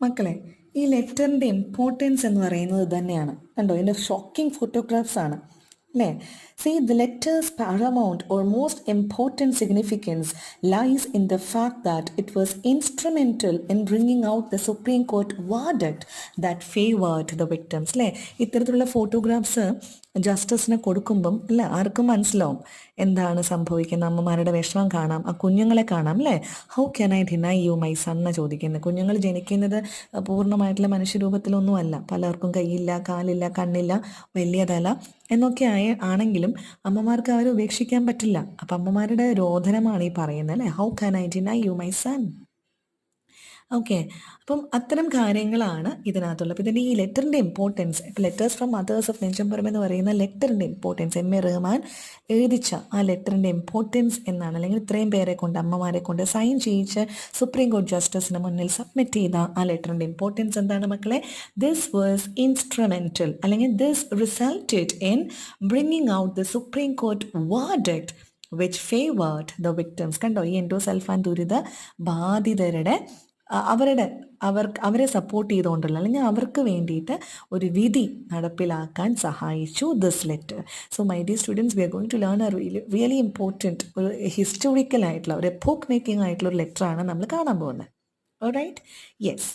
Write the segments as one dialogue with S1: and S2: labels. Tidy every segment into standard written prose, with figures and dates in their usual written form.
S1: മക്കളെ, ഈ ലെറ്ററിൻ്റെ ഇമ്പോർട്ടൻസ് എന്ന് പറയുന്നത് തന്നെയാണ്. കണ്ടോ, ഇതിൻ്റെ ഷോക്കിംഗ് ഫോട്ടോഗ്രാഫ്സ് ആണ് അല്ലേ? See, the letter's paramount or most important significance lies in the fact that it was instrumental in bringing out the Supreme Court verdict that favored the victims. അല്ലേ, ഇത്തരത്തിലുള്ള ഫോട്ടോഗ്രാഫ്സ് ജസ്റ്റിസിന് കൊടുക്കുമ്പം അല്ലേ ആർക്കും മനസ്സിലാവും എന്താണ് സംഭവിക്കുന്നത്. അമ്മമാരുടെ വിഷമം കാണാം, ആ കുഞ്ഞുങ്ങളെ കാണാം അല്ലേ. How can I deny you my son എന്ന് ചോദിക്കുന്നത്. കുഞ്ഞുങ്ങൾ ജനിക്കുന്നത് പൂർണ്ണമായിട്ടുള്ള മനുഷ്യരൂപത്തിലൊന്നുമല്ല. പലർക്കും കൈയില്ല, കാലില്ല, കണ്ണില്ല, വലിയ തല എന്നൊക്കെ ആണെങ്കിലും അമ്മമാർക്ക് അവരെ ഉപേക്ഷിക്കാൻ പറ്റില്ല. അപ്പം അമ്മമാരുടെ രോദനമാണ് ഈ പറയുന്നത് അല്ലേ. How can I deny you my son. Okay, അപ്പം അത്തരം കാര്യങ്ങളാണ് ഇതിനകത്തുള്ളത്. അപ്പം ഇതിൻ്റെ ഈ ലെറ്ററിൻ്റെ ഇമ്പോർട്ടൻസ്, ഇപ്പം ലെറ്റേഴ്സ് ഫ്രം മദേഴ്സ് ഓഫ് നെഞ്ചമ്പറമ്പ് എന്ന് പറയുന്ന ലെറ്ററിൻ്റെ ഇമ്പോർട്ടൻസ്, എം.എ. റഹ്മാൻ എഴുതിച്ച ആ ലെറ്ററിൻ്റെ ഇമ്പോർട്ടൻസ് എന്നാണ്, അല്ലെങ്കിൽ ഇത്രയും പേരെ കൊണ്ട്, അമ്മമാരെ കൊണ്ട് സൈൻ ചെയ്യിച്ച് സുപ്രീം കോടതി ജസ്റ്റിസിന് മുന്നിൽ സബ്മിറ്റ് ചെയ്ത ആ ലെറ്ററിൻ്റെ ഇമ്പോർട്ടൻസ് എന്താണ് മക്കളെ? ദിസ് വാസ് ഇൻസ്ട്രുമെൻ്റൽ, അല്ലെങ്കിൽ this resulted in bringing out the supreme court verdict which favoured the victims. കണ്ടോ, ഈ എൻഡോസൾഫാൻ ദുരിത ബാധിതരുടെ അവരെ സപ്പോർട്ട് ചെയ്തുകൊണ്ടുള്ള, അല്ലെങ്കിൽ അവർക്ക് വേണ്ടിയിട്ട് ഒരു വിധി നടപ്പിലാക്കാൻ സഹായിച്ചു this letter. So my dear students, we are going to learn a really important, ഒരു ഹിസ്റ്റോറിക്കൽ ആയിട്ടുള്ള, ഒരു എപ്പോക്ക് മേക്കിംഗ് ആയിട്ടുള്ള ഒരു ലെറ്ററാണ് നമ്മൾ കാണാൻ പോകുന്നത്. Alright, yes.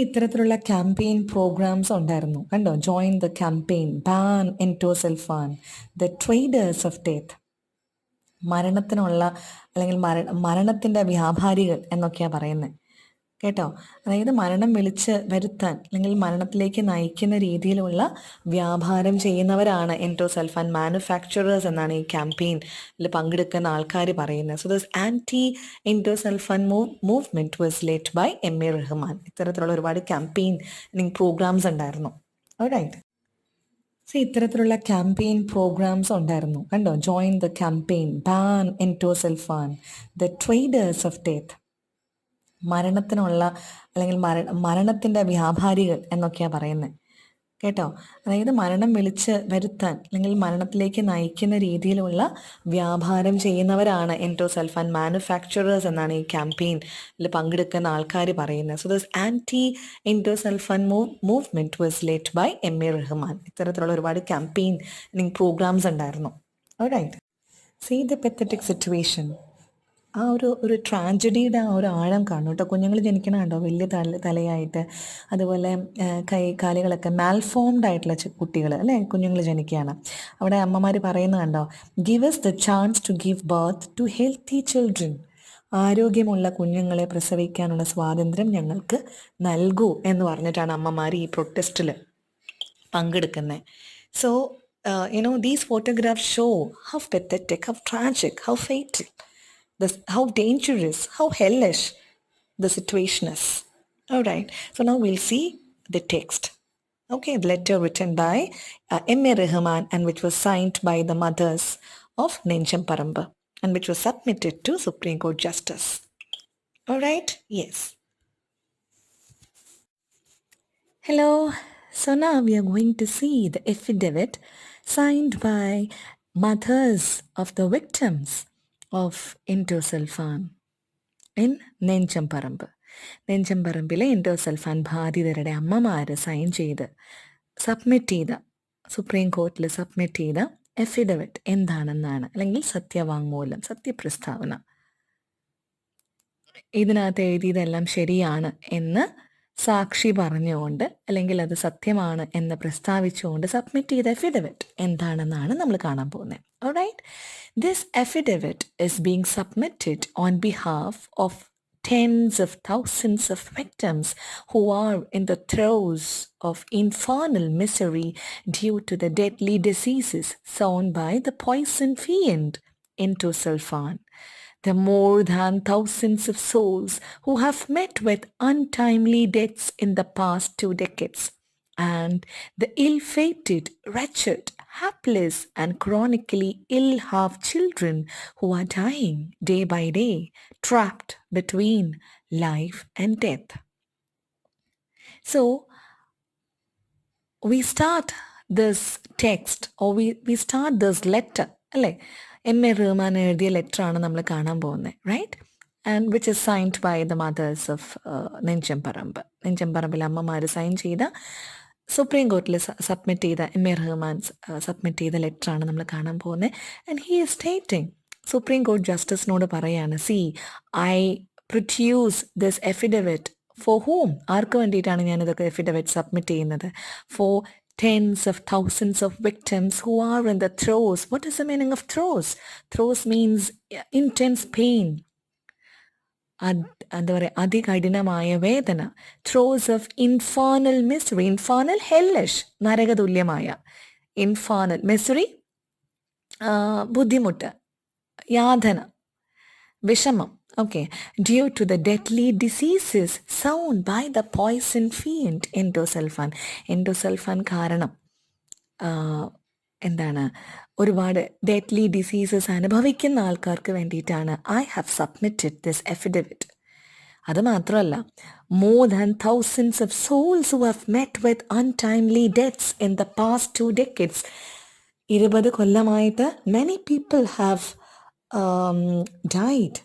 S1: ഇത്തരത്തിലുള്ള ക്യാമ്പയിൻ പ്രോഗ്രാംസ് ഉണ്ടായിരുന്നു. കണ്ടോ, join the campaign, ban endosulfan, the traders of death, മരണത്തിനുള്ള അല്ലെങ്കിൽ മരണത്തിൻ്റെ വ്യാപാരികൾ എന്നൊക്കെയാണ് പറയുന്നത് കേട്ടോ. അതായത് മരണം വിളിച്ച് വരുത്താൻ അല്ലെങ്കിൽ മരണത്തിലേക്ക് നയിക്കുന്ന രീതിയിലുള്ള വ്യാപാരം ചെയ്യുന്നവരാണ് എൻഡോസൾഫാൻ മാനുഫാക്ചറേഴ്സ് എന്നാണ് ഈ ക്യാമ്പയിനിൽ പങ്കെടുക്കുന്ന ആൾക്കാർ പറയുന്നത്. So this anti endosulfan movement was led by M A. Rahman. ഇത്തരത്തിലുള്ള ഒരുപാട് ക്യാമ്പയിൻ പ്രോഗ്രാംസ് ഉണ്ടായിരുന്നു. ഓൾറൈറ്റ്, ഇത്തരത്തിലുള്ള ക്യാമ്പയിൻ പ്രോഗ്രാംസ് ഉണ്ടായിരുന്നു. കണ്ടോ, join the campaign, ban endosulfan, the traders of death, മരണത്തിനുള്ള അല്ലെങ്കിൽ മരണത്തിൻ്റെ വ്യാപാരികൾ എന്നൊക്കെയാണ് പറയുന്നത് കേട്ടോ. അതായത് മരണം വിളിച്ച് വരുത്താൻ അല്ലെങ്കിൽ മരണത്തിലേക്ക് നയിക്കുന്ന രീതിയിലുള്ള വ്യാപാരം ചെയ്യുന്നവരാണ് എൻഡോസൾഫാൻ മാനുഫാക്ചറേഴ്സ് എന്നാണ് ഈ ക്യാമ്പയിനിൽ പങ്കെടുക്കുന്ന ആൾക്കാർ പറയുന്നത്. So this anti endosulfan movement was led by M A. Rahman. ഇത്തരത്തിലുള്ള ഒരുപാട് ക്യാമ്പയിൻ പ്രോഗ്രാംസ് ഉണ്ടായിരുന്നു. Alright, see the pathetic situation. ആ ഒരു ട്രാജഡിയുടെ ആ ഒരു ആഴം കാണും കേട്ടോ. കുഞ്ഞുങ്ങൾ ജനിക്കണ കണ്ടോ, വലിയ തലയായിട്ട്, അതുപോലെ കാലുകളൊക്കെ മാൽഫോംഡ് ആയിട്ടുള്ള കുട്ടികൾ അല്ലേ, കുഞ്ഞുങ്ങൾ ജനിക്കുകയാണ്. അവിടെ അമ്മമാർ പറയുന്നത് കണ്ടോ, give us the chance to give birth to healthy children. ആരോഗ്യമുള്ള കുഞ്ഞുങ്ങളെ പ്രസവിക്കാനുള്ള സ്വാതന്ത്ര്യം ഞങ്ങൾക്ക് നൽകൂ എന്ന് പറഞ്ഞിട്ടാണ് അമ്മമാർ ഈ പ്രൊട്ടസ്റ്റിൽ പങ്കെടുക്കുന്നത്. So these photographs show how pathetic, how tragic, how fatal, how dangerous, how hellish the situation is. All right, so now we'll see the text. Okay, the letter written by M.A. Rahman and which was signed by the mothers of Nenjamparambu and which was submitted to Supreme Court Justice. All right, yes. Hello, so now we are going to see the affidavit signed by mothers of the victims of endosulfan in Nenchamparamba. നെഞ്ചമ്പറമ്പിലെ endosulfan ബാധിതരുടെ അമ്മമാർ sign ചെയ്ത് submit ചെയ്ത, supreme കോർട്ടിൽ submit ചെയ്ത എഫിഡവിറ്റ് എന്താണെന്നാണ്, അല്ലെങ്കിൽ സത്യവാങ്മൂലം, സത്യപ്രസ്താവന. ഇതിനകത്ത് എഴുതിയതെല്ലാം ശരിയാണ് എന്ന് സാക്ഷി പറഞ്ഞുകൊണ്ട്, അല്ലെങ്കിൽ അത് സത്യമാണ് എന്ന് പ്രസ്താവിച്ചുകൊണ്ട് സബ്മിറ്റ് ചെയ്ത എഫിഡവിറ്റ് എന്താണെന്നാണ് നമ്മൾ കാണാൻ പോകുന്നത്. Alright, this affidavit is being submitted on behalf of tens of thousands of victims who are in the throes of infernal misery due to the deadly diseases sown by the poison fiend endosulfan. The more than thousands of souls who have met with untimely deaths in the past 2 decades, and the ill-fated, wretched, hapless and chronically ill half-children who are dying day by day, trapped between life and death. So, we start this text, or we start this letter, അല്ലേ? M A Rahman എഴുതിയ ലെറ്ററാണ് നമ്മൾ കാണാൻ പോകുന്നത്, right? And which is signed by the mothers of Nenchamparamba. നെഞ്ചമ്പറമ്പിൽ അമ്മമാർ sign ചെയ്ത, supreme കോർട്ടിൽ സബ്മിറ്റ് ചെയ്ത, എം എ റഹ്മാൻ സബ്മിറ്റ് ചെയ്ത ലെറ്ററാണ് നമ്മൾ കാണാൻ പോകുന്നത്. And he is stating, Supreme Court ജസ്റ്റിസിനോട് പറയാണ്, see I produce this affidavit for whom, ആർക്ക് വേണ്ടിയിട്ടാണ് ഞാനിതൊക്കെ എഫിഡവിറ്റ് സബ്മിറ്റ് ചെയ്യുന്നത്? For tens of thousands of victims who are in the throes. What is the meaning of throes? Throes means intense pain. എന്താ പറയുക, അതികഠിനമായ വേദന. Throes of infernal misery. Infernal hellish, നരകതുല്യമായ. Infernal misery, ബുദ്ധിമുട്ട്, യാതന, വിഷമം. Okay, due to the deadly diseases sown by the poison fiend endosulfan. endosulfan കാരണം എന്താണ്, ഒരുപാട് ഡെഡ്ലി ഡിസീസസ് അനുഭവിക്കുന്ന ആൾക്കാർക്ക് വേണ്ടിയിട്ടാണ് ഐ ഹാവ് സബ്മിറ്റഡ് ദിസ് എഫിഡവിറ്റ്. അത് മാത്രമല്ല, more than thousands of souls who have met with untimely deaths in the past 2 decades. 20 കൊല്ലമായിട്ട് many people have died.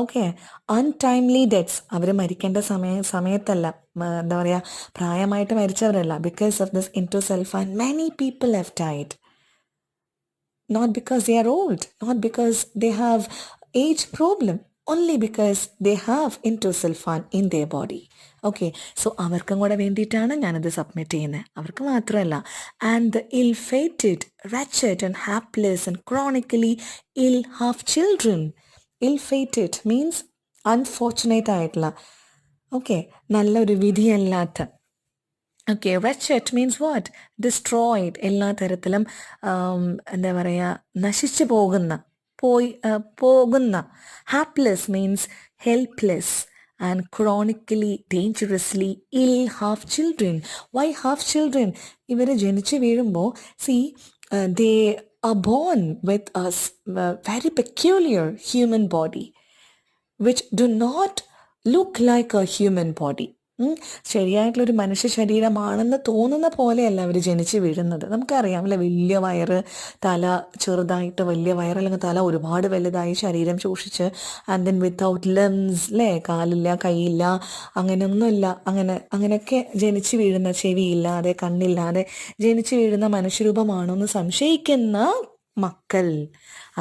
S1: Okay, untimely deaths, അവർ മരിക്കേണ്ട സമയത്തല്ല, എന്താ പറയുക, പ്രായമായിട്ട് മരിച്ചവരല്ല. Because of this endosulfan many people have died. Not because they are old, not because they have age problem, only because they have endosulfan in their body. Okay, so അവർക്കും കൂടെ വേണ്ടിയിട്ടാണ് ഞാനത് സബ്മിറ്റ് ചെയ്യുന്നത്. അവർക്ക് മാത്രമല്ല, and the ill fated, wretched and hapless and chronically ill have children. Ill fated means unfortunate ആയിട്ടുള്ള, okay, നല്ലൊരു വിധിയല്ലാത്ത. Okay, wretched means what? Destroyed, എല്ലാ തരത്തിലും എന്താ പറയുക, നശിച്ചു പോകുന്ന. Hapless means helpless and chronically dangerously ill have children. Why have children? ഇവർ ജനിച്ചു വീഴുമ്പോൾ, C they are born with a very peculiar human body which do not look like a human body. ശരിയായിട്ടുള്ളൊരു മനുഷ്യ ശരീരമാണെന്ന് തോന്നുന്ന പോലെയല്ല അവർ ജനിച്ച് വീഴുന്നത്. നമുക്കറിയാം അല്ലേ, വലിയ വയറ്, തല ചെറുതായിട്ട് വലിയ വയറ്, അല്ലെങ്കിൽ തല ഒരുപാട് വലുതായി, ശരീരം ശോഷിച്ച്, ആൻഡ് ദെൻ വിത്തൗട്ട് ലിംസ്, അല്ലേ, കാലില്ല, കൈയില്ല, അങ്ങനെയൊന്നുമില്ല, അങ്ങനെയൊക്കെ ജനിച്ച് വീഴുന്ന, ചെവിയില്ലാതെ, കണ്ണില്ലാതെ ജനിച്ച് വീഴുന്ന മനുഷ്യരൂപമാണോന്ന് സംശയിക്കുന്ന മക്കൾ,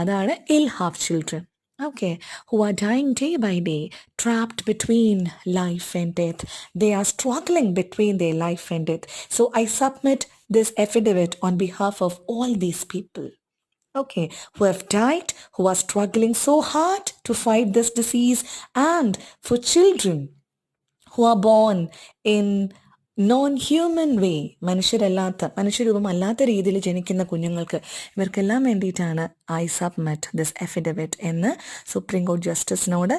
S1: അതാണ് ഇൽ have children. Okay, who are dying day by day, trapped between life and death. They are struggling between their life and death. So I submit this affidavit on behalf of all these people, okay, who have died, who are struggling so hard to fight this disease, and for children who are born in non-human way, മനുഷ്യരൂപമല്ലാത്ത രീതിയിൽ ജനിക്കുന്ന കുഞ്ഞുങ്ങൾക്ക്, ഇവർക്കെല്ലാം വേണ്ടിയിട്ടാണ് I submit this എഫിഡവിറ്റ് എന്ന് supreme Court ജസ്റ്റിസിനോട്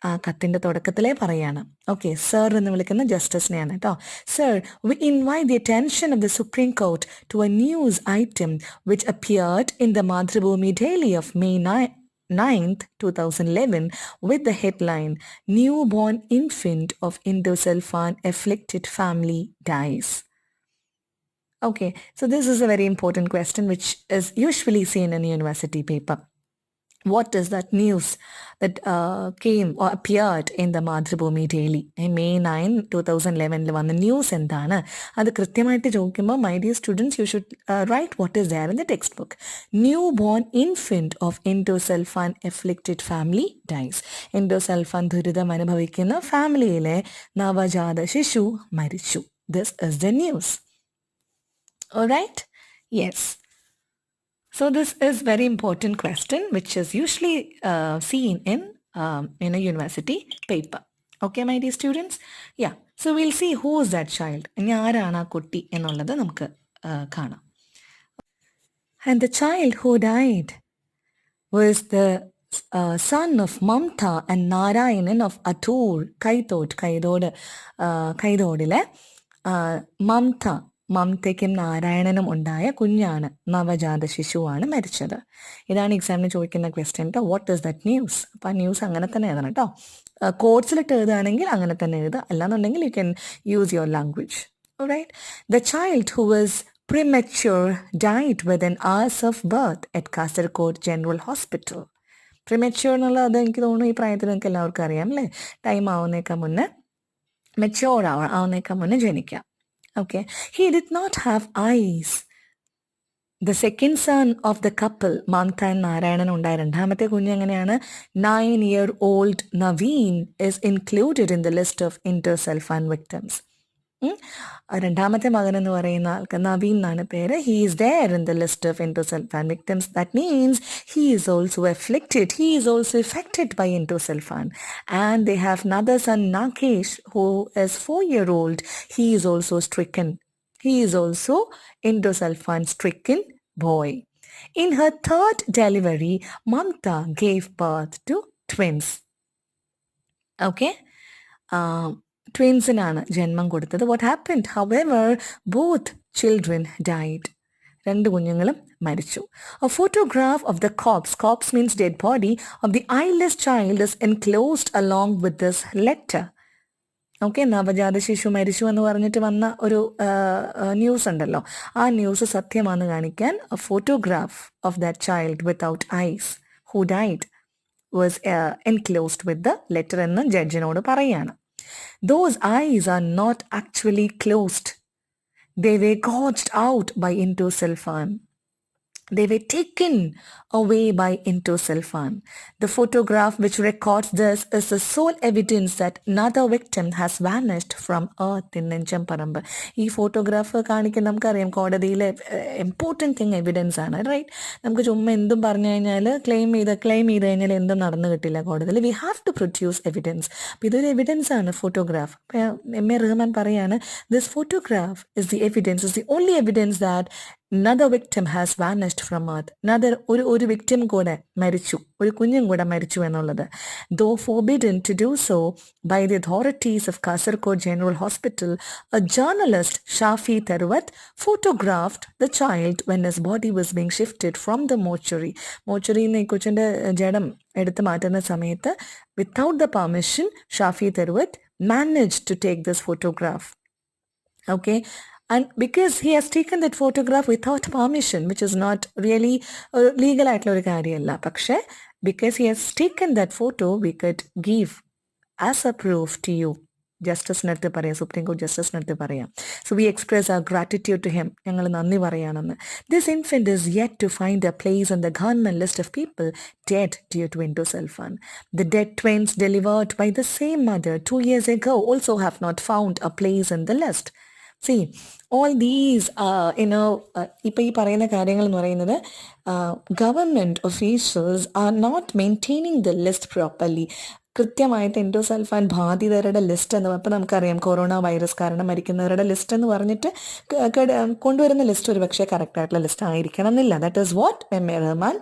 S1: ആ കത്തിൻ്റെ തുടക്കത്തിലേ പറയാണ്. Okay, sir എന്ന് വിളിക്കുന്ന ജസ്റ്റിസിനെയാണ് കേട്ടോ. Sir, we invite the attention of the supreme court to a news item which appeared in the Mathrubhumi daily of May 9th, 2011 with the headline, Newborn Infant of Endosulfan Afflicted Family Dies. Okay, so this is a very important question which is usually seen in a university paper. What is that news that came or appeared in the Mathrubhumi daily May 9, 2011 വന്ന news എന്താണ്? അത് കൃത്യമായിട്ട് ചോദിക്കുമ്പോൾ, my dear students, you should write what is there in the text book. New born infant of endosulfan afflicted family dies. Endosulfan ദുരിതം അനുഭവിക്കുന്ന ഫാമിലിയിലെ നവജാത ശിശു മരിച്ചു. This is the news. Alright? Yes. So this is very important question which is usually seen in a university paper. Okay, my dear students? Yeah. So we'll see who is that child. ഇനി ആരാണ് ആ കുട്ടി എന്നുള്ളത് നമുക്ക് കാണാം. And the child who died was the son of Mamta and Narayanan of Attur, കൈതോടിലെ മമതയ്ക്കും നാരായണനും ഉണ്ടായ കുഞ്ഞാണ്, നവജാത ശിശുവാണ് മരിച്ചത്. ഇതാണ് എക്സാമിന് ചോദിക്കുന്ന ക്വസ്റ്റ്യൻ കേട്ടോ. What is that news? അപ്പോൾ ആ ന്യൂസ് അങ്ങനെ തന്നെ എഴുതണം കേട്ടോ. കോഡ്സിലിട്ട് എഴുതുകയാണെങ്കിൽ അങ്ങനെ തന്നെ എഴുതുക, അല്ലാന്നുണ്ടെങ്കിൽ you can use your language. Alright, the child who was premature died within hours of birth at Kasaragod General Hospital. Premature എന്നുള്ളത് എനിക്ക് തോന്നുന്നു ഈ പ്രായത്തിൽ നിങ്ങൾക്ക് എല്ലാവർക്കും അറിയാം അല്ലേ? ടൈം ആവുന്നേക്കാൾ മുന്നേ മെച്യൂർ ആവുന്നേക്കാൾ മുന്നേ ജനിക്കാം. Okay, he did not have eyes. The second son of the couple Mamata and Narayanan ഉണ്ടായ രണ്ടാമത്തെ കുഞ്ഞ് എങ്ങനെയാണ്? 9-year-old Naveen is included in the list of inter-Selfan victims. രണ്ടാമത്തെ മകൻ എന്ന് പറയുന്ന ആൾക്ക് നവീൻ എന്നാണ് പേര്. He is there in the list of endosulfan victims. That means he is also afflicted, he is also affected by endosulfan. And they have another son Nakesh who is 4-year-old. He is also stricken. He is also Indosulfan stricken boy. In her third delivery, Mamta gave birth to twins. Okay? ട്വിൻസിനാണ് ജന്മം കൊടുത്തത്. What happened? However both children died. രണ്ട് കുഞ്ഞുങ്ങളും മരിച്ചു. A photograph of the corpse means dead body, of the eyeless child is enclosed along with this letter. Okay, നവജാത ശിശു മരിച്ചു എന്ന് പറഞ്ഞിട്ട് വന്ന ഒരു ന്യൂസ് ഉണ്ടല്ലോ, ആ ന്യൂസ് സത്യമാണെന്ന് കാണിക്കാൻ a photograph of that child without eyes who died was enclosed with the letter എന്ന് ജഡ്ജിനോട് പറയാണ്. Those eyes are not actually closed. They were gouged out by Indosulfan. They were taken away by Indosulfan. The photograph which records this is the sole evidence that another victim has vanished from earth in nenjamparambu. ഈ photograph കാണിക്കാൻ നമുക്കറിയാം കോടതിയിലെ important thing evidence ആണ്, right? നമുക്ക് ചുമ്മാ എന്തും പറഞ്ഞു കഴിഞ്ഞാൽ ക്ലെയിം ചെയ്ത് കഴിഞ്ഞാൽ എന്തും നടന്നു കിട്ടില്ല കോടതിയിൽ. We have to produce evidence. അപ്പോൾ ഇതൊരു എവിഡൻസ് ആണ് ഫോട്ടോഗ്രാഫ്. എം.എ. റഹ്മാൻ പറയാണ്, this photograph is the evidence, is the only evidence that another victim has vanished from earth. ഒരു victim കൂടെ മരിച്ചു, ഒരു കുഞ്ഞും കൂടെ മരിച്ചു എന്നുള്ളത്. Though forbidden to do so by the authorities of Kasaragod General Hospital, a journalist, Shafi Tharwat, photographed the child when his body was being shifted from the mortuary. മോർച്ചറിന്ന് ഈ കൊച്ചിൻ്റെ ജഡം എടുത്ത് മാറ്റുന്ന സമയത്ത് without the permission, Shafi Tharwat managed to take this photograph. Okay? And because he has taken that photograph without permission, which is not really legal ആയിട്ടുള്ള ഒരു കാര്യമല്ല, പക്ഷേ because he has taken that photo, we could give as a proof to you. ജസ്റ്റിസിനടുത്ത് പറയാം, supreme കോടതി ജസ്റ്റിസിനടുത്ത് പറയാം. So we express our gratitude to him. ഞങ്ങൾ നന്ദി പറയാണെന്ന്. This infant is yet to find a place on the government list of people dead due to Indosulfan. The dead twins delivered by the same mother 2 years ago also have not found a place in the list. See, all these, ഇപ്പോൾ ഈ പറയുന്ന കാര്യങ്ങൾ എന്ന് പറയുന്നത് government officials are not maintaining the list properly. കൃത്യമായിട്ട് endosulfan ബാധിതരുടെ list എന്ന് അപ്പോൾ നമുക്കറിയാം കൊറോണ വൈറസ് കാരണം മരിക്കുന്നവരുടെ ലിസ്റ്റ് എന്ന് പറഞ്ഞിട്ട് കൊണ്ടുവരുന്ന ലിസ്റ്റ് ഒരു പക്ഷേ കറക്റ്റായിട്ടുള്ള ലിസ്റ്റ് ആയിരിക്കണം എന്നില്ല. That is what M A. Rahman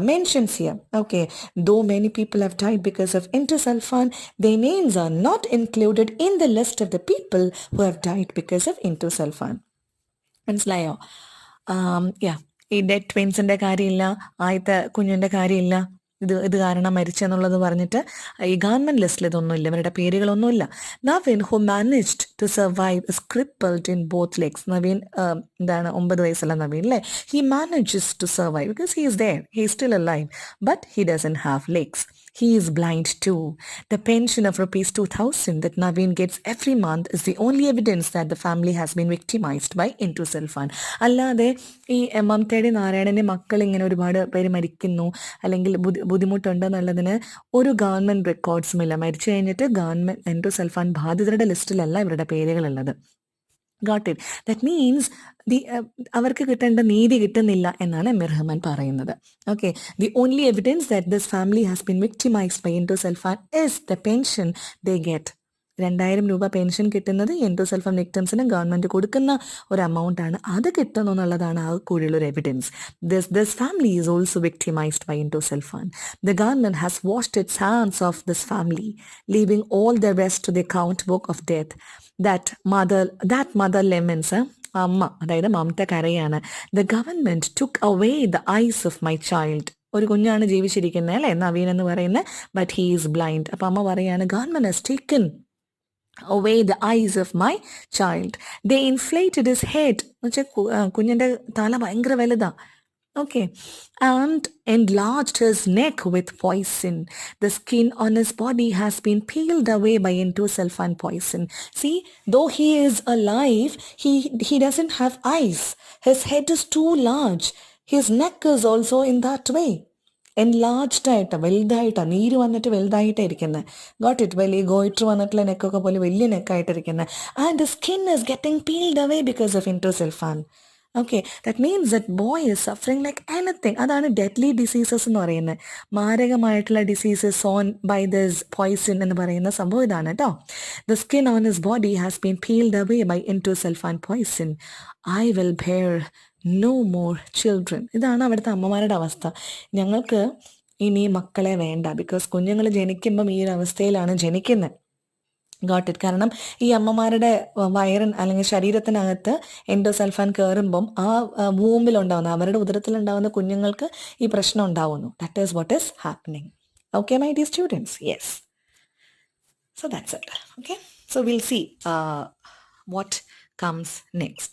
S1: mentions here. Okay, though many people have died because of endosulfan, their names are not included in the list of the people who have died because of Indosulfan. മനസ്സിലായോ? ഈ dead ട്വിൻസിൻ്റെ കാര്യമില്ല, ആദ്യത്തെ കുഞ്ഞിൻ്റെ കാര്യമില്ല, ഇത് കാരണം മരിച്ചെന്നുള്ളത് പറഞ്ഞിട്ട് ഈ ഗവൺമെൻറ് ലിസ്റ്റിൽ ഇതൊന്നുമില്ല, ഇവരുടെ പേരുകളൊന്നുമില്ല. Naveen who managed to survive is crippled in both legs. Naveen 9 വയസ്സുള്ള നവീൻ അല്ലേ, he manages to survive because he is there, he is still alive, but he doesn't have legs. He is blind too. The pension of rupees 2,000 that Naveen gets every month is the only evidence that the family has been victimized by Indosulfan. അല്ലാതെ ഈ മമതയുടെ നാരായണൻ്റെ മക്കൾ ഇങ്ങനെ ഒരുപാട് പേര് മരിക്കുന്നു അല്ലെങ്കിൽ ബുദ്ധിമുട്ടുണ്ടെന്നുള്ളതിന് ഒരു government റെക്കോർഡ്സും ഇല്ല. മരിച്ചു കഴിഞ്ഞിട്ട് ഗവൺമെൻറ് എൻഡോസൾഫാൻ ബാധിതരുടെ ലിസ്റ്റിലല്ല ഇവരുടെ പേരുകളുള്ളത്. Got it. That means അവർക്ക് കിട്ടേണ്ട നീതി കിട്ടുന്നില്ല എന്നാണ് എം.എ. റഹ്മാൻ പറയുന്നത്. Okay, the only evidence that this family has been victimized by Indosulfan is the pension they get. 2,000 രൂപ പെൻഷൻ കിട്ടുന്നത് എൻഡോസൾഫാൻ വിക്ടിംസിന് ഗവൺമെൻറ് കൊടുക്കുന്ന ഒരു എമൗണ്ട് ആണ്. അത് കിട്ടുന്നു എന്നുള്ളതാണ് ആ കൂടിയുള്ളൊരു evidence. This family is also victimized by Indosulfan. The government has washed its hands of this family, leaving all the rest to the account book of death. That mother laments, അമ്മ അതായത് മമത കരയാണ്. The government took away the eyes of my child. ഒരു കുഞ്ഞാണ് ജീവിച്ചിരിക്കുന്നത് അല്ലേ നവീൻ എന്ന് പറയുന്നത്, but he is blind. അപ്പം അമ്മ പറയാണ് government has taken away the eyes of my child. They inflated his head. എന്നുവെച്ചാൽ കുഞ്ഞിൻ്റെ തല ഭയങ്കര വലുതാ. Okay. And enlarged his neck with poison. The skin on his body has been peeled away by endosulfan poison. See, though he is alive, he doesn't have eyes. His head is too large. His neck is also in that way. Enlarged ആയിട്ട് വലുതായിട്ടാണ്, നീര് വന്നിട്ട് വലുതായിട്ടായിരിക്കുന്നത്. Got it, വലിയ goitre വന്നിട്ടുള്ള നെക്കൊക്കെ പോലെ വലിയ നെക്കായിട്ടിരിക്കുന്നത്. And skin is getting peeled away because of endosulfan. Okay, that means that boy is suffering like anything. അതാണ് ഡെഡ്ലി ഡിസീസസ് എന്ന് പറയുന്നത്. മാരകമായിട്ടുള്ള diseases on by this poison എന്ന് പറയുന്ന സംഭവം ഇതാണ് കേട്ടോ. The skin on his body has been peeled away by endosulfan poison. I will bear no more children. ഇതാണ് അവിടുത്തെ അമ്മമാരുടെ അവസ്ഥ. ഞങ്ങൾക്ക് ഇനി മക്കളെ വേണ്ട. ബിക്കോസ് കുഞ്ഞുങ്ങൾ ജനിക്കുമ്പം ഈ ഒരു അവസ്ഥയിലാണ് ജനിക്കുന്നത്. Got it. കാരണം ഈ അമ്മമാരുടെ അല്ലെങ്കിൽ ശരീരത്തിനകത്ത് എൻഡോസൾഫാൻ കയറുമ്പം ആ വൂമ്പിലുണ്ടാവുന്ന, അവരുടെ ഉദരത്തിലുണ്ടാവുന്ന കുഞ്ഞുങ്ങൾക്ക് ഈ പ്രശ്നം ഉണ്ടാവുന്നു. That is what is happening. Okay my dear students, yes. So that's it. Okay, so we'll see what comes next.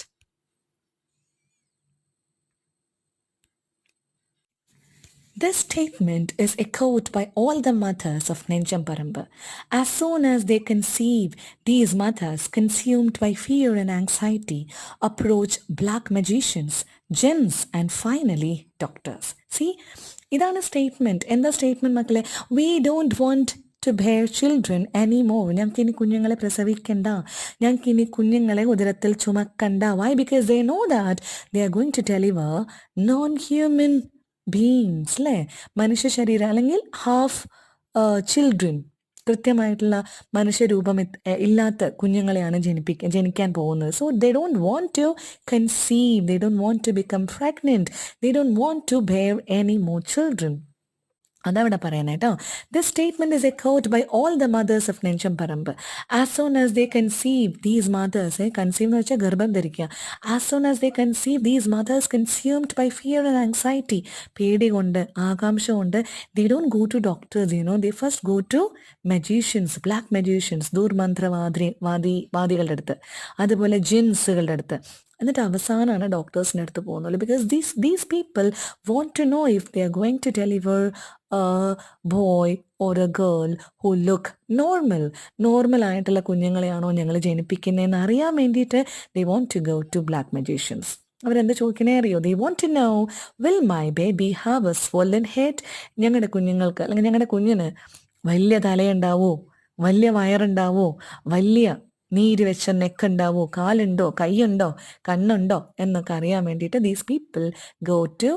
S1: This statement is echoed by all the mothers of nenjamparambu. As soon as they conceive, these mothers, consumed by fear and anxiety, approach black magicians, jinns, and finally doctors. See, ഇതാണ് statement. എന്താ statement മക്കളെ? We don't want to bear children any more. ഞങ്ങൾക്കിനി കുഞ്ഞുങ്ങളെ പ്രസവിക്കണ്ട, ഞങ്ങൾക്കിനി കുഞ്ഞുങ്ങളെ ഉദരത്തിൽ ചുമക്കണ്ട. Why? Because they know that they are going to deliver non human beings, അല്ലേ? മനുഷ്യ ശരീരം അല്ലെങ്കിൽ ഹാഫ് ചിൽഡ്രൻ, കൃത്യമായിട്ടുള്ള മനുഷ്യരൂപം ഇല്ലാത്ത കുഞ്ഞുങ്ങളെയാണ് ജനിക്കാൻ പോകുന്നത്. So they don't want to conceive, they don't want to become pregnant, they don't want to bear any more children. അതവിടെ പറയണേ കേട്ടോ. This statement is echoed by all the mothers of Nenchamparamba. As soon as they conceive these mothers, conceive എന്ന് വെച്ചാൽ ഗർഭം ധരിക്കുക. As soon as they conceive these mothers consumed by fear and anxiety, പേടി കൊണ്ട്, ആകാംക്ഷ കൊണ്ട്, they don't go to doctors, they first go to magicians, black magicians, വാദികളുടെ അടുത്ത്, അതുപോലെ ജിൻസുകളുടെ അടുത്ത്. എന്നിട്ട് അവസാനമാണ് ഡോക്ടേഴ്സിൻ്റെ അടുത്ത് പോകുന്നത്. Because these people want to know if they are going to deliver boy or a girl who look normal ആയിട്ടുള്ള കുഞ്ഞുങ്ങളെയാണോ ഞങ്ങൾ ജനിപ്പിക്കുന്നതെന്ന് അറിയാൻ വേണ്ടിയിട്ട് they want to go to black magicians. അവരെന്താ ചോദിക്കണേ അറിയോ? They want to know, will my baby have a swollen head? ഞങ്ങളുടെ കുഞ്ഞുങ്ങൾക്ക് അല്ലെങ്കിൽ ഞങ്ങളുടെ കുഞ്ഞിന് വലിയ തലയുണ്ടാവോ, വലിയ വയറുണ്ടാവോ, വലിയ നീര് വെച്ച നെക്കുണ്ടാവോ, കാലുണ്ടോ, കൈയുണ്ടോ, കണ്ണുണ്ടോ എന്നൊക്കെ അറിയാൻ വേണ്ടിയിട്ട് these people go to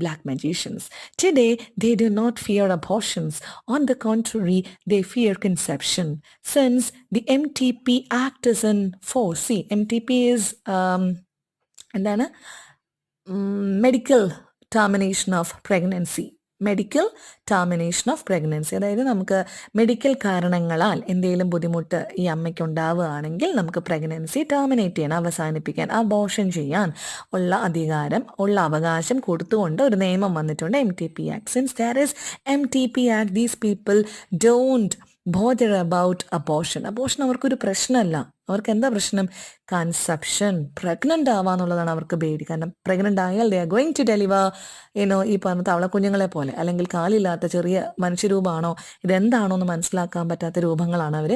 S1: black magicians. Today, they do not fear abortions. On the contrary, they fear conception. Since the MTP Act is in force. See, MTP is എന്താണ്? Medical termination of pregnancy. Medical termination of pregnancy, അതായത് നമുക്ക് medical കാരണങ്ങളാൽ എന്തെങ്കിലും ബുദ്ധിമുട്ട് ഈ അമ്മയ്ക്ക് ഉണ്ടാവുകയാണെങ്കിൽ നമുക്ക് പ്രഗ്നൻസി ടെർമിനേറ്റ് ചെയ്യാൻ, അവസാനിപ്പിക്കാൻ, അബോർഷൻ ചെയ്യാൻ ഉള്ള അധികാരം, ഉള്ള അവകാശം കൊടുത്തുകൊണ്ട് ഒരു നിയമം വന്നിട്ടുണ്ട്, MTP Act. Since there is MTP Act, these people don't bother about abortion. Abortion അവർക്കൊരു പ്രശ്നമല്ല. അവർക്ക് എന്താ പ്രശ്നം? കൺസെപ്ഷൻ, പ്രഗ്നൻ്റ് ആവാന്നുള്ളതാണ് അവർക്ക് പേടി. കാരണം പ്രഗ്നൻ്റ് ആയാൽ they are going to deliver ഈ പറഞ്ഞ തവള കുഞ്ഞുങ്ങളെ പോലെ, അല്ലെങ്കിൽ കാലില്ലാത്ത ചെറിയ മനുഷ്യരൂപമാണോ ഇതെന്താണോ എന്ന് മനസ്സിലാക്കാൻ പറ്റാത്ത രൂപങ്ങളാണ് അവർ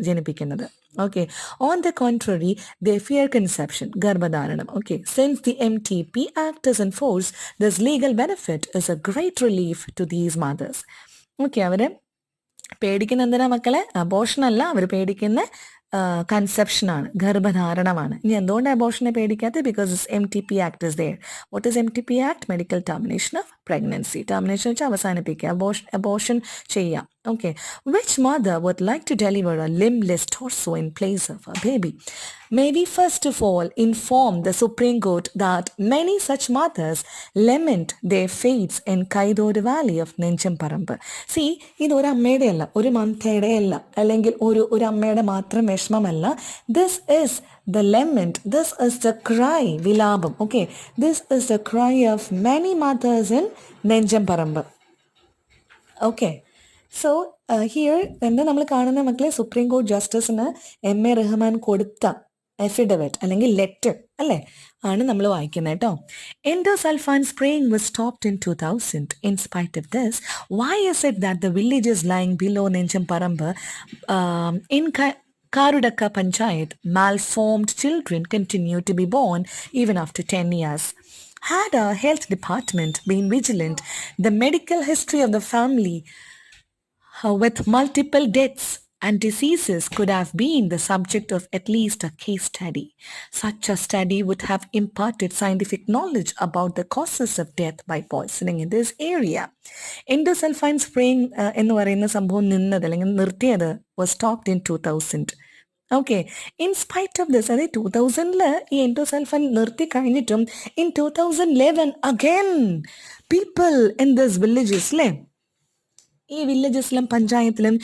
S1: ജനിപ്പിക്കുന്നത്. Okay, on the contrary they fear conception, ഗർഭധാരണം. Okay, since the MTP Act is in force, this legal benefit is a great relief to these mothers. Okay, അവർ പേടിക്കുന്ന എന്തിനാ മക്കളെ? അബോർഷൻ അല്ല, അവർ പേടിക്കുന്ന കൺസെപ്ഷനാണ്, ഗർഭധാരണമാണ്. ഇനി എന്തുകൊണ്ട് അബോർഷനെ പേടിക്കാത്തത്? Because MTP Act is there. What is MTP Act? Medical termination of pregnancy. Termination വെച്ചാൽ അവസാനിപ്പിക്കുക, അബോർഷൻ ചെയ്യാം. Okay, which mother would like to deliver a limbless torso in place of a baby? May we first of all inform the Supreme Court that many such mothers lament their fates in Kaidod Valley of nenjamparambu. See, ഇത് ഒരു അമ്മയുടെ അല്ല, ഒരു മന്ത്രയുടെ അല്ല, അല്ലെങ്കിൽ ഒരു അമ്മയുടെ മാത്രം വിഷമമല്ല. This is the lament, this is the cry, വിലാപം. Okay, this is the cry of many mothers in nenjamparambu. Okay, so here എന്താ നമ്മൾ കാണുന്ന മക്കളെ, സുപ്രീം കോർട്ട് ജസ്റ്റിസിന് എം.എ. റഹ്മാൻ കൊടുത്ത എഫിഡവിറ്റ് അല്ലെങ്കിൽ ലെറ്റർ അല്ലേ ആണ് നമ്മൾ വായിക്കുന്നത് കേട്ടോ. Endosulfan spraying was stopped in 2000. In spite of this, why is it that the villages lying below nenjamparambu in Karudakka Panchayat, malformed children continue to be born even after 10 years? Had our health department been vigilant, the medical history of the family with multiple deaths and diseases could have been the subject of at least a case study. Such a study would have imparted scientific knowledge about the causes of death by poisoning in this area. Endosulfan spraying എന്ന് പറയുന്ന സംഭവം നിന്നത് അല്ലെങ്കിൽ നിർത്തിയത് was stopped in 2000. Okay, in spite of this, അതായത് 2000 ഈ endosulfan നിർത്തി കഴിഞ്ഞിട്ടും in 2011 again people in this villages അല്ലേ, ഈ വില്ലേജസിലും പഞ്ചായത്തിലും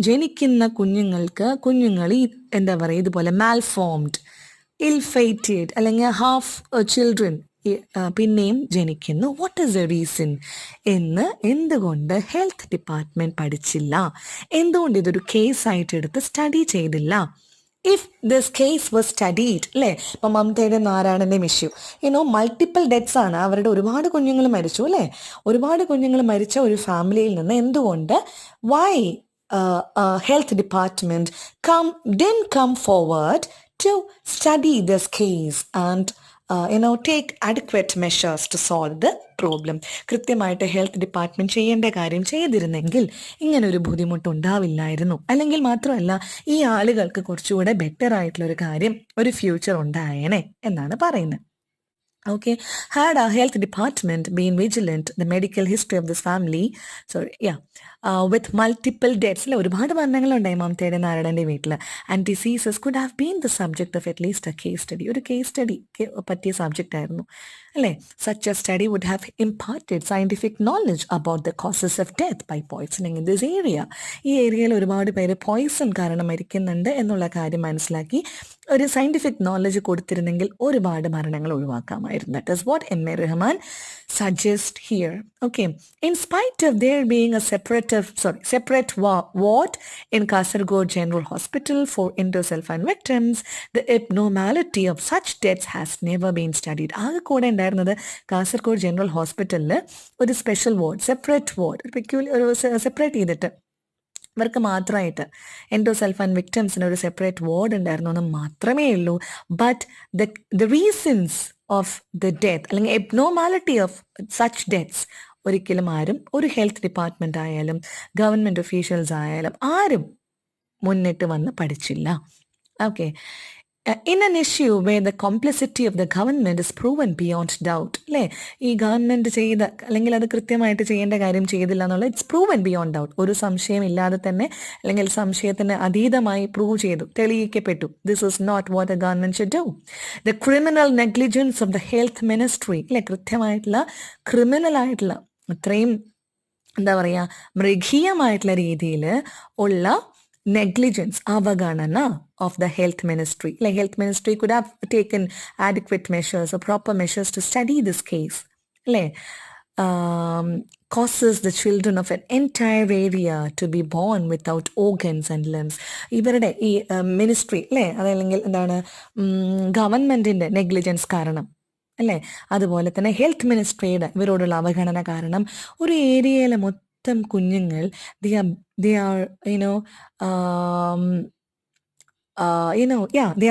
S1: ജനിക്കുന്ന കുഞ്ഞുങ്ങൾ ഈ എന്താ പറയുക ഇതുപോലെ മാൽഫോംഡ്, ഇൽഫേറ്റഡ് അല്ലെങ്കിൽ ഹാഫ് ചിൽഡ്രൻ പിന്നെയും ജനിക്കുന്നു. വാട്ട് ഈസ് ദ റീസൺ എന്ന് എന്തുകൊണ്ട് ഹെൽത്ത് ഡിപ്പാർട്ട്മെന്റ് പഠിച്ചില്ല, എന്തുകൊണ്ട് ഇതൊരു കേസായിട്ട് എടുത്ത് സ്റ്റഡി ചെയ്തില്ല? If this case was studied അല്ലേ, ഇപ്പം മമതയുടെ നാരായണൻ്റെ ഇഷ്യൂ മൾട്ടിപ്പിൾ ഡെത്ത്സ് ആണ്, അവരുടെ ഒരുപാട് കുഞ്ഞുങ്ങൾ മരിച്ചു അല്ലേ, ഒരുപാട് കുഞ്ഞുങ്ങൾ മരിച്ച ഒരു ഫാമിലിയിൽ നിന്ന് എന്തുകൊണ്ട് Y health department didn't come forward to study this case and take adequate measures to solve the problem. കൃത്യമായിട്ട് ഹെൽത്ത് ഡിപ്പാർട്ട്മെന്റ് ചെയ്യേണ്ട കാര്യം ചെയ്തിരുന്നെങ്കിൽ ഇങ്ങനൊരു ബുദ്ധിമുട്ടുണ്ടാവില്ലായിരുന്നു. അല്ലെങ്കിൽ മാത്രമല്ല ഈ ആളുകൾക്ക് കുറച്ചുകൂടെ ബെറ്റർ ആയിട്ടുള്ള ഒരു കാര്യം, ഒരു ഫ്യൂച്ചർ ഉണ്ടായേനെ എന്നാണ് പറയുന്നത്. Okay, had our health department been vigilant, the medical history of this family, with multiple deaths, ഒരുപാട് മരണങ്ങളുണ്ടായി മമതയുടെ നാരായണന്റെ വീട്ടിൽ, and diseases could have been the subject of at least a case study, ഒരു കേസ് സ്റ്റഡി പറ്റിയ subject ആയിരുന്നു അല്ലേ. Such a study would have imparted scientific knowledge about the causes of death by poisoning in this area. ഈ ഏരിയയിൽ ഒരുപാട് പേര് poison കാരണം മരിക്കുന്നുണ്ട് എന്നുള്ള കാര്യം മനസ്സിലാക്കി ഒരു സയന്റിഫിക് നോളജ് കൊടുത്തിരുന്നെങ്കിൽ ഒരുപാട് മരണങ്ങൾ ഒഴിവാക്കാമായിരുന്നു. That is what M.A. Rahman suggests here. Okay, in spite of there being a separate ward in Kasaragod General Hospital for endosulfan victims, the abnormality of such deaths has never been studied. ആകെ കൂടെ ഉണ്ടായിരുന്നത് Kasaragod general ഹോസ്പിറ്റലിൽ ഒരു special ward, separate ചെയ്തിട്ട് ഇവർക്ക് മാത്രമായിട്ട് endosulfan വിക്ടിംസിന് ഒരു separate ward ഉണ്ടായിരുന്നു എന്ന് മാത്രമേ ഉള്ളൂ. But the reasons of the death അല്ലെങ്കിൽ എബ്നോർമാലിറ്റി ഓഫ് സച്ച് ഡെത്ത്സ് ഒരിക്കലും ആരും, ഒരു ഹെൽത്ത് ഡിപ്പാർട്ട്മെന്റ് ആയാലും ഗവൺമെന്റ് ഒഫീഷ്യൽസ് ആയാലും ആരും മുന്നിട്ട് വന്ന് പഠിച്ചില്ല. Okay, in an issue where the complicity of the government is proven beyond doubt, അല്ലേ, ഈ ഗവൺമെന്റ് ചെയ്ത അല്ലെങ്കിൽ അത് കൃത്യമായിട്ട് ചെയ്യേണ്ട കാര്യം ചെയ്തില്ല എന്നുള്ളത് ഇറ്റ്സ് പ്രൂവൻ ബിയോണ്ട് ഡൗട്ട്, ഒരു സംശയം ഇല്ലാതെ തന്നെ അല്ലെങ്കിൽ സംശയത്തിന് അതീതമായി പ്രൂവ് ചെയ്തു, തെളിയിക്കപ്പെട്ടു. This is not what the government should do. The criminal negligence of the health ministry, അല്ലെ, കൃത്യമായിട്ടുള്ള ക്രിമിനലായിട്ടുള്ള അത്രയും എന്താ പറയുക മൃഗീയമായിട്ടുള്ള രീതിയിൽ ഉള്ള negligence, avaganana of the health ministry. Like health ministry could have taken adequate measures or proper measures to study this case. Causes the children of an entire area to be born without organs and limbs. ഇവരുടെ ഈ ministry അല്ലേ, അതല്ലെങ്കിൽ എന്താണ് ഗവൺമെന്റിന്റെ negligence കാരണം അല്ലേ, അതുപോലെ തന്നെ ഹെൽത്ത് മിനിസ്ട്രിയുടെ ഇവരോടുള്ള അവഗണന കാരണം ഒരു ഏരിയയിലെ മൊത്തം കുഞ്ഞുങ്ങൾ they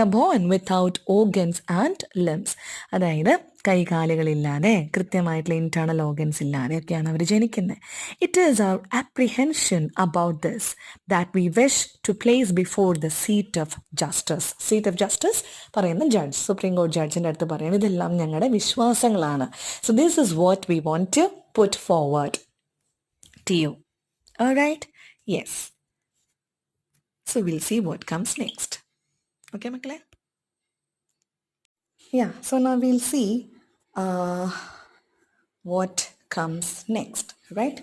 S1: are born without organs and limbs. അതായത് കൈകാലുകളില്ലാതെ കൃത്യമായിട്ടുള്ള ഇന്റേണൽ ഓർഗൻസ് ഇല്ലാതെ ഒക്കെയാണ് അവർ ജനിക്കുന്നത്. ഇറ്റ് ഈസ് അവർ apprehension about this that we wish to place before the seat of justice പറയുന്ന ജഡ്ജ്, സുപ്രീം കോടതി ജഡ്ജിൻ്റെ അടുത്ത് പറയുന്നത് ഇതെല്ലാം ഞങ്ങളുടെ വിശ്വാസങ്ങളാണ്. So this is what we want to put forward to you. All right? Yes. So we'll see what comes next. Okay, Makle? Yeah, so now we'll see what comes next, right?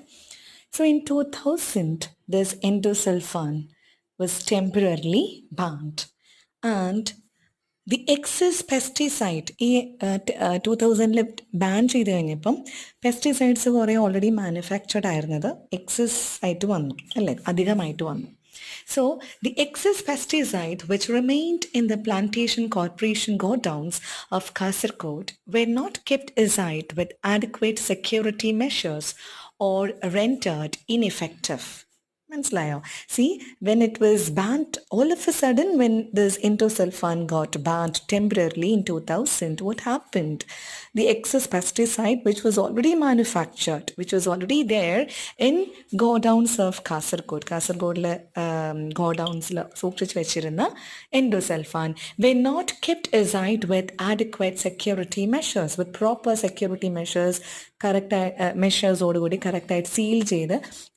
S1: So in 2000, this endosulfan was temporarily banned, and the excess pesticide ഈ 2000 ban ചെയ്ത് കഴിഞ്ഞപ്പം pesticides കുറേ already manufactured ആയിരുന്നത് excess ആയിട്ട് വന്നു അല്ലേ, അധികമായിട്ട് വന്നു. So, the excess pesticide which remained in the plantation corporation godowns of Kasargod were not kept aside with adequate security measures or rendered ineffective. മനസ്സിലായോ? See, when it was banned, all of a sudden, when this endosulfan got banned temporarily in 2000, what happened? The excess pesticide, which was already manufactured, which was already there in godowns of Kasargod, Kasargodle godowns സൂക്ഷിച്ച് വെച്ചിരുന്ന endosulfan, were not kept aside with adequate security measures, with proper security measures, കറക്റ്റായി മെഷേഴ്സോടുകൂടി കറക്റ്റായിട്ട് seal ചെയ്ത്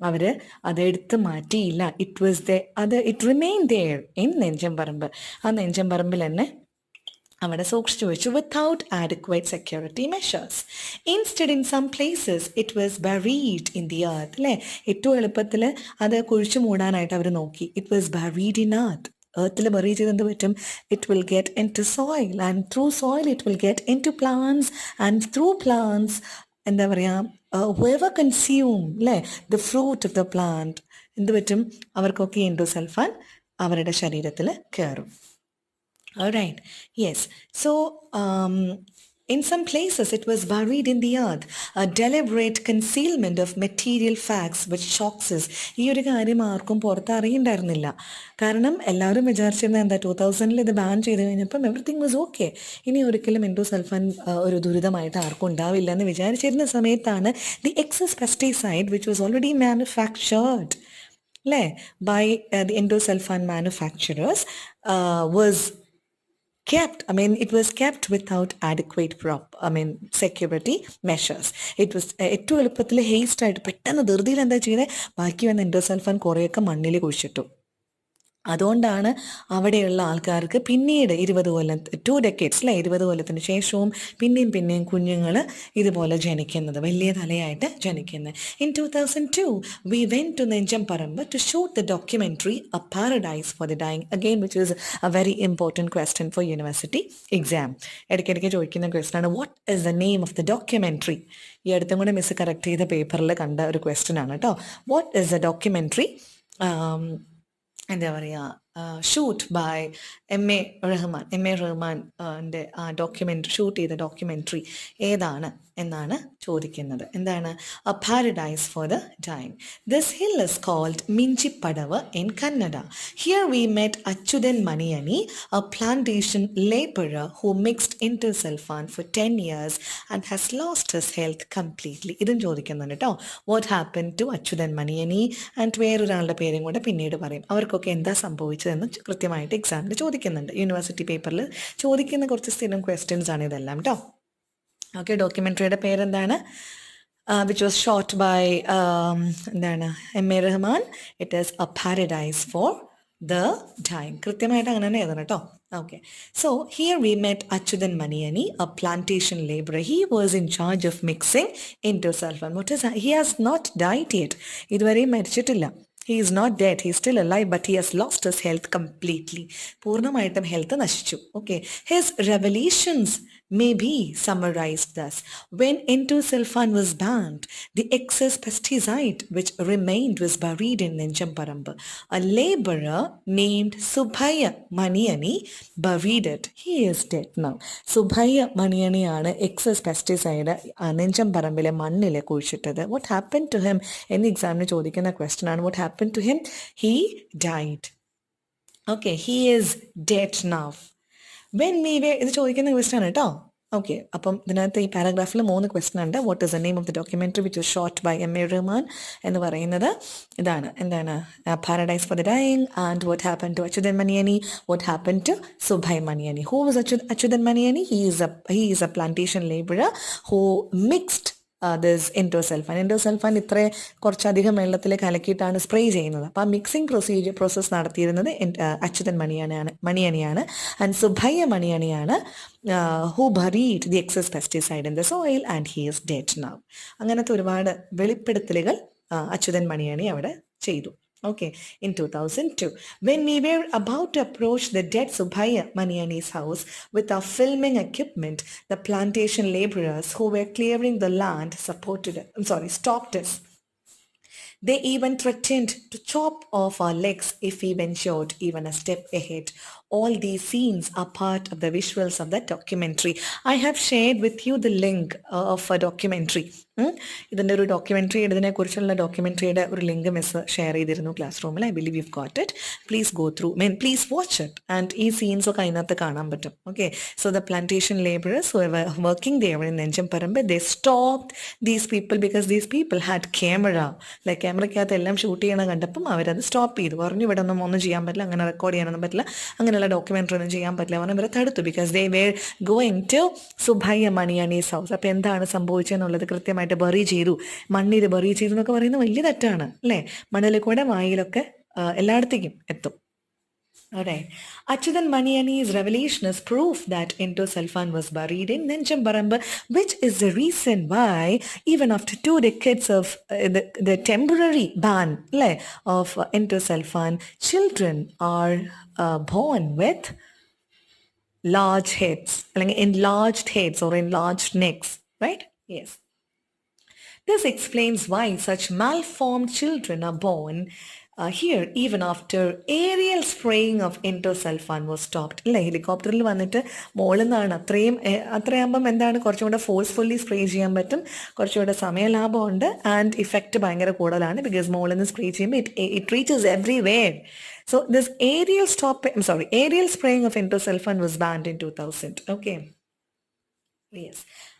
S1: അവർ അതെടുത്ത് മാറ്റിയില്ല. It remain there in Nenchamparamba. ആ നെഞ്ചമ്പറമ്പിൽ തന്നെ അവിടെ സൂക്ഷിച്ചു വെച്ചു without adequate security measures. Instead in some places it was buried in the earth. അല്ലേ, ഏറ്റവും എളുപ്പത്തിൽ അത് കുഴിച്ചു മൂടാനായിട്ട് അവർ നോക്കി. It was buried in earth. എർത്തിൽ ബറി ചെയ്ത് എന്ത് പറ്റും? It will get in to soil and through soil it will get in to plants and through plants എന്താ പറയുക, whoever consume അല്ലേ the fruit of the plant എന്ത് പറ്റും? അവർക്കൊക്കെ എൻഡോസൾഫാൻ അവരുടെ ശരീരത്തിൽ കയറും. Alright, yes. So, in some places it was buried in the earth, a deliberate concealment of material facts which shocks us. ഈ ഒരു കാര്യം ആർക്കും പുറത്ത് അറിയണ്ടായിരുന്നില്ല. കാരണം എല്ലാവരും വിചാരിച്ചിരുന്നത് എന്താ, 2000 ഇത് ബാൻ ചെയ്ത് കഴിഞ്ഞപ്പം എവറിത്തിങ് വാസ് ഓക്കെ, ഇനി ഒരിക്കലും എൻഡോസൾഫാൻ ഒരു ദുരിതമായിട്ട് ആർക്കും ഉണ്ടാവില്ല എന്ന് വിചാരിച്ചിരുന്ന സമയത്താണ് the excess pesticide which was already manufactured അല്ലേ by the endosulfan manufacturers was it was kept without adequate security measures. It was ഏറ്റവും എളുപ്പത്തിൽ ഹേസ്റ്റ് ആയിട്ട് പെട്ടെന്ന് ധൃതിയിൽ എന്താ ചെയ്തത്, ബാക്കി വന്ന എൻഡോസൾഫാൻ കുറേയൊക്കെ മണ്ണിൽ കുഴിച്ചിട്ടു. അതുകൊണ്ടാണ് അവിടെയുള്ള ആൾക്കാർക്ക് പിന്നീട് 20 കൊല്ലം 2 decades അല്ലേ 20 കൊല്ലത്തിന് ശേഷവും പിന്നെയും കുഞ്ഞുങ്ങൾ ഇതുപോലെ ജനിക്കുന്നത്, വലിയ തലയായിട്ട് ജനിക്കുന്നത്. In 2002 we went to nenjamparambu to shoot the documentary A Paradise for the Dying, again which is a very important question for university exam. ഇടയ്ക്കിടയ്ക്ക് ചോദിക്കുന്ന ക്വസ്റ്റൻ ആണ്, what is the name of the documentary? ഈ അടുത്തും കൂടെ miss correct ചെയ്ത പേപ്പറിൽ കണ്ട ഒരു ക്വസ്റ്റൻ ആണ് കേട്ടോ. വാട്ട് ഇസ് ദ ഡോക്യുമെൻ്ററി എന്താ പറയുക, ഷൂട്ട് ബൈ എം എ റഹ്മാൻ്റെ ആ ഡോക്യുമെൻ്ററി ഷൂട്ട് ചെയ്ത ഡോക്യുമെൻ്ററി ഏതാണ് എന്നാണ് ചോദിക്കുന്നത്. എന്താണ്? A paradise for the dying. This hill is called Minchipadavu in Kannada. Here we met Achuthan Maniyani, a plantation labourer who mixed endosulfan for 10 years and has lost his health completely. ഇതും ചോദിക്കുന്നുണ്ട് കേട്ടോ. What happen to Achuthan Maniyani and വേറൊരാളുടെ പേരും കൂടെ പിന്നീട് പറയും. അവർക്കൊക്കെ എന്താ സംഭവിച്ചതെന്ന് കൃത്യമായിട്ട് എക്സാമിൽ ചോദിക്കുന്നുണ്ട്. യൂണിവേഴ്സിറ്റി പേപ്പറിൽ ചോദിക്കുന്ന കുറച്ച് സ്ഥിരം ക്വസ്റ്റ്യൻസ് ആണ് ഇതെല്ലാം കേട്ടോ. ഓക്കെ, ഡോക്യുമെൻ്ററിയുടെ പേരെന്താണ്? വിച്ച് വാസ് ഷോട്ട് ബൈ എന്താണ് M A Rahman. It is A paradise for the dying. കൃത്യമായിട്ട് അങ്ങനെ തന്നെ എഴുതണം കേട്ടോ. Okay, so here we met Achyutan Maniyani, a plantation laborer. He was in charge of mixing endosulfan. What is that? He has not died yet. ഇതുവരെ മരിച്ചിട്ടില്ല. He is not dead. He is still alive, but he has lost his health completely. പൂർണ്ണമായിട്ടും health നശിച്ചു. Okay, his revelations may be summarized thus. When endosulfan was banned, the excess pesticide which remained was buried in nenjamparambu. A laborer named Subhaya Maniyani buried it. He is dead now. Subhaya Maniyaniyana excess pesticide നെഞ്ചമ്പറമ്പിലെ മണ്ണിലെ കുഴിച്ചിട്ടത്. What happened to him? എന്ന് എക്സാമിന് ചോദിക്കുന്ന question ആണ്. What happened to him? He died. Okay, he is dead now. ഇത് ചോദിക്കുന്ന question ആണ് കേട്ടോ. Okay, അപ്പം ഇതിനകത്ത് ഈ പാരഗ്രാഫിൽ 3 ക്വസ്റ്റൻ ഉണ്ട്. What is the name of the documentary which was shot by M A Rahman എന്ന് പറയുന്നത് ഇതാണ്. എന്താണ്? Paradise for the dying. And what happen to Achuthan Maniyani? What happen to Subbaiah Maniyani? Who was Achuthan Maniyani? He is a plantation laborer who mixed this endosulfan ഇത്ര കുറച്ചധികം വെള്ളത്തിൽ കലക്കിയിട്ടാണ് spray ചെയ്യുന്നത്. അപ്പോൾ ആ മിക്സിംഗ് പ്രോസസ്സ് നടത്തിയിരുന്നത് അച്യുതൻ മണിയണിയാണ്. ആൻഡ് സുഭയ്യ മണിയണിയാണ് who buried the excess pesticide in the soil and he is dead now. അങ്ങനത്തെ ഒരുപാട് വെളിപ്പെടുത്തലുകൾ അച്യുതൻ മണിയണി അവിടെ ചെയ്തു. Okay, in 2002, when we were about to approach the dead Subhaya Maniani's house with our filming equipment, the plantation laborers who were clearing the land stopped us. They even threatened to chop off our legs if we ventured even a step ahead. All these scenes are part of the visuals of that documentary. I have shared with you the link of a documentary. ഇതിൻ്റെ ഒരു documentary ഇതിനെക്കുറിച്ചുള്ള ഡോക്യുമെൻ്ററിയുടെ ഒരു link miss share ചെയ്തിരുന്നു class റൂമിൽ. I believe you got it. Please go through please watch it and ഈ scenes ഒക്കെ അതിനകത്ത് കാണാൻ പറ്റും. Okay, so the plantation labourers who were working there in Nenchamparamba, they stopped these people because these people had camera. Like ക്യാമറയ്ക്കകത്ത് എല്ലാം ഷൂട്ട് ചെയ്യണ കണ്ടപ്പം അവരത് സ്റ്റോപ്പ് ചെയ്തു. പറഞ്ഞു ഇവിടെ ഒന്നും ചെയ്യാൻ പറ്റില്ല, അങ്ങനെ റെക്കോർഡ് ചെയ്യാനൊന്നും പറ്റില്ല, അങ്ങനെയുള്ള ഡോക്യുമെൻ്ററി ഒന്നും ചെയ്യാൻ പറ്റില്ല പറഞ്ഞു ഇവരെ തടുത്തു. Because they were going to Subbaiah Maniyani's house. അപ്പോൾ എന്താണ് സംഭവിച്ചതെന്നുള്ളത് കൃത്യമായിട്ട് ബറി ചെയ്തു, മണ്ണിൽ ബറി ചെയ്തു എന്നൊക്കെ പറയുന്നത് വലിയ തെറ്റാണ് അല്ലേ. മണ്ണിൽ കൂടെ വായിലൊക്കെ എല്ലായിടത്തേക്കും എത്തും. Alright. Achudan Maniani's revelation is proof that endosulfan was buried in Nenjamparambu, which is the reason why even after 2 decades of the temporary ban of endosulfan, children are born with large heads, like enlarged heads or enlarged necks, right? Yes. This explains why such malformed children are born here even after aerial spraying of endosulfan was stopped. അല്ലേ, ഹെലികോപ്റ്ററിൽ വന്നിട്ട് മുകളിൽ നിന്നാണ് അത്രയാകുമ്പം എന്താണ് കുറച്ചും കൂടെ forcefully spray ചെയ്യാൻ പറ്റും, കുറച്ചുകൂടെ സമയലാഭമുണ്ട് ആൻഡ് ഇഫക്റ്റ് ഭയങ്കര കൂടുതലാണ്. ബിക്കോസ് മുകളിൽ നിന്ന് സ്പ്രേ ചെയ്യുമ്പോൾ it reaches everywhere. So this aerial spraying of endosulfan was banned in 2000. Okay. Yes.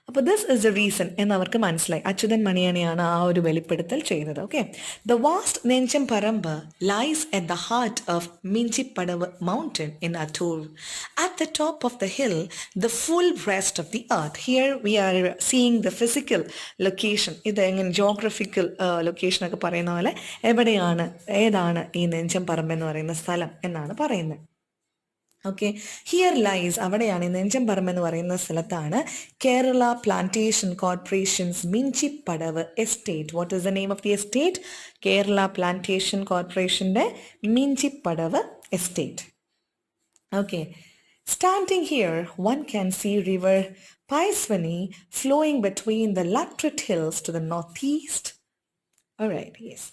S1: അപ്പോൾ ദിസ് ഇസ് ദ റീസൺ എന്നവർക്ക് മനസ്സിലായി. അച്യുതൻ മണിയാനെയാണ് ആ ഒരു വെളിപ്പെടുത്തൽ ചെയ്തത്. Okay, the vast Nenjamparamba lies at the heart of Minchippadavu mountain in Attur. At the top of the hill the full rest of the earth. Here we are seeing the physical location. ഇത് എങ്ങനെ geographical ലൊക്കേഷനൊക്കെ പറയുന്ന പോലെ ഏതാണ് ഈ നെഞ്ചംപറമ്പ് എന്ന് പറയുന്ന സ്ഥലം എന്നാണ് പറയുന്നത്. ഓക്കെ, ഹിയർ ലൈസ്, അവിടെയാണ് ഈ നെഞ്ചംപറമ്പ് എന്ന് പറയുന്ന സ്ഥലത്താണ് Kerala plantation corporations Minchippadavu estate. What is the name of the estate? Kerala plantation കോർപ്പറേഷൻ്റെ Minchippadavu estate. Okay, standing here, one can see river Paiswani flowing between the laterite hills to the northeast. All right, yes.